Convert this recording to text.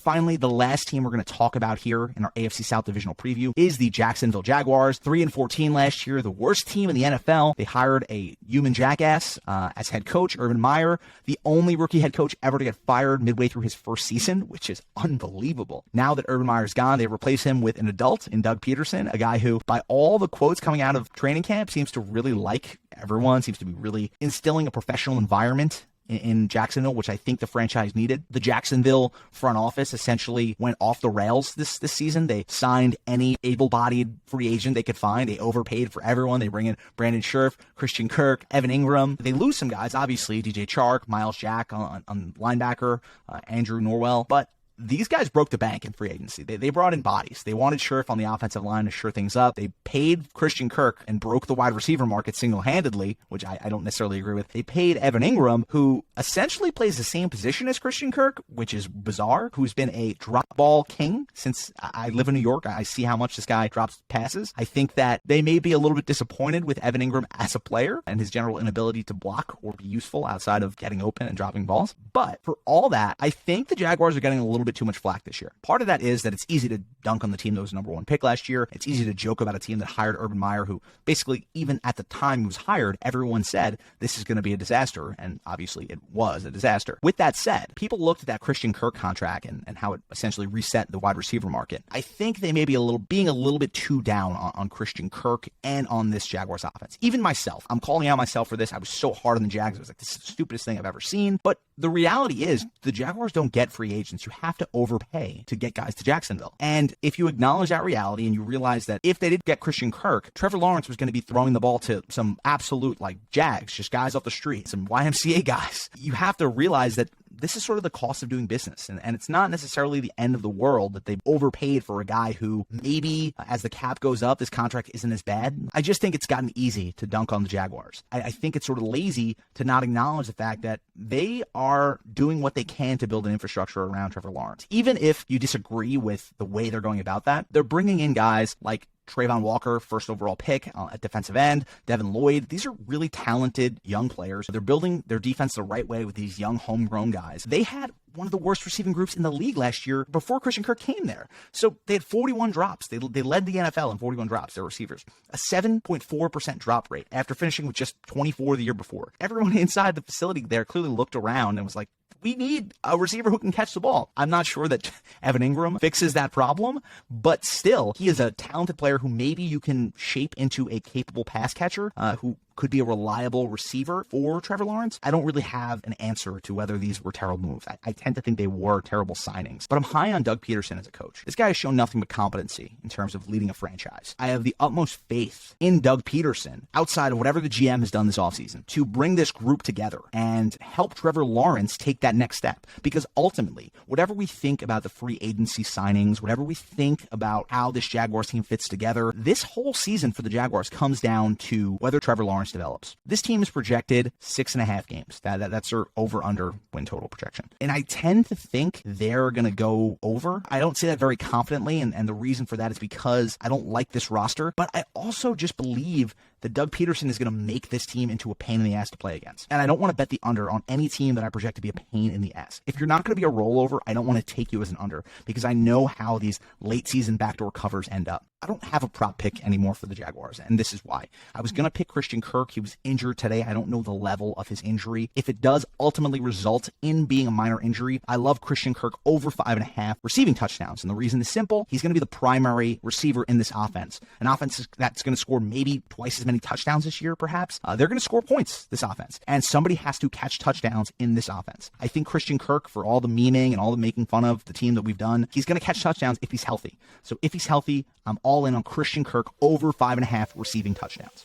Finally, the last team we're going to talk about here in our AFC South divisional preview is the Jacksonville Jaguars. 3-14 last year, the worst team in the NFL. They hired a human jackass as head coach, Urban Meyer, the only rookie head coach ever to get fired midway through his first season, which is unbelievable. Now that Urban Meyer's gone, they replace him with an adult in Doug Peterson, a guy who, by all the quotes coming out of training camp, seems to really like everyone, seems to be really instilling a professional environment in Jacksonville, which I think the franchise needed. The Jacksonville front office essentially went off the rails this season. They signed any able-bodied free agent they could find. They overpaid for everyone. They bring in Brandon Scherff, Christian Kirk, Evan Ingram. They lose some guys, obviously, DJ Chark, Miles Jack on linebacker, Andrew Norwell, but these guys broke the bank in free agency. They brought in bodies. They wanted Scherff on the offensive line to shore things up. They paid Christian Kirk and broke the wide receiver market single-handedly, which I don't necessarily agree with. They paid Evan Ingram, who essentially plays the same position as Christian Kirk, which is bizarre, who's been a drop ball king since I live in New York. I see how much this guy drops passes. I think that they may be a little bit disappointed with Evan Ingram as a player and his general inability to block or be useful outside of getting open and dropping balls. But for all that, I think the Jaguars are getting a little bit too much flack this year. Part of that is that it's easy to dunk on the team that was number one pick last year. It's easy to joke about a team that hired Urban Meyer, who basically, even at the time he was hired, everyone said this is going to be a disaster, and obviously it was a disaster. With that said, people looked at that Christian Kirk contract and how it essentially reset the wide receiver market. I think they may be being a little bit too down on Christian Kirk and on this Jaguars offense. Even myself, I'm calling out myself for this. I was so hard on the Jags. I was like, this is the stupidest thing I've ever seen. But the reality is the Jaguars don't get free agents. You have to overpay to get guys to Jacksonville. And if you acknowledge that reality and you realize that if they did get Christian Kirk, Trevor Lawrence was going to be throwing the ball to some absolute Jags, just guys off the street, some YMCA guys. You have to realize that this is sort of the cost of doing business. And it's not necessarily the end of the world that they've overpaid for a guy who maybe as the cap goes up, this contract isn't as bad. I just think it's gotten easy to dunk on the Jaguars. I think it's sort of lazy to not acknowledge the fact that they are doing what they can to build an infrastructure around Trevor Lawrence. Even if you disagree with the way they're going about that, they're bringing in guys like Trayvon Walker, first overall pick at defensive end, Devin Lloyd. These are really talented young players. They're building their defense the right way with these young homegrown guys. They had one of the worst receiving groups in the league last year before Christian Kirk came there. So they had 41 drops. They led the NFL in 41 drops, their receivers. A 7.4% drop rate after finishing with just 24 the year before. Everyone inside the facility there clearly looked around and was like, we need a receiver who can catch the ball. I'm not sure that Evan Ingram fixes that problem, but still, he is a talented player who maybe you can shape into a capable pass catcher who could be a reliable receiver for Trevor Lawrence. I don't really have an answer to whether these were terrible moves. I tend to think they were terrible signings, but I'm high on Doug Peterson as a coach. This guy has shown nothing but competency in terms of leading a franchise. I have the utmost faith in Doug Peterson, outside of whatever the GM has done this offseason, to bring this group together and help Trevor Lawrence take that next step. Because ultimately, whatever we think about the free agency signings, whatever we think about how this Jaguars team fits together, this whole season for the Jaguars comes down to whether Trevor Lawrence develops. This team is projected 6.5 games. That's their over-under win total projection. And I tend to think they're going to go over. I don't say that very confidently, and the reason for that is because I don't like this roster, but I also just believe that Doug Peterson is going to make this team into a pain in the ass to play against. And I don't want to bet the under on any team that I project to be a pain in the ass. If you're not going to be a rollover, I don't want to take you as an under because I know how these late season backdoor covers end up. I don't have a prop pick anymore for the Jaguars, and this is why. I was going to pick Christian Kirk. He was injured today. I don't know the level of his injury. If it does ultimately result in being a minor injury, I love Christian Kirk over 5.5 receiving touchdowns. And the reason is simple. He's going to be the primary receiver in this offense. An offense that's going to score maybe twice as many touchdowns this year, perhaps. They're going to score points, this offense. And somebody has to catch touchdowns in this offense. I think Christian Kirk, for all the memeing and all the making fun of the team that we've done, he's going to catch touchdowns if he's healthy. So if he's healthy, I'm all in on Christian Kirk over 5.5 receiving touchdowns.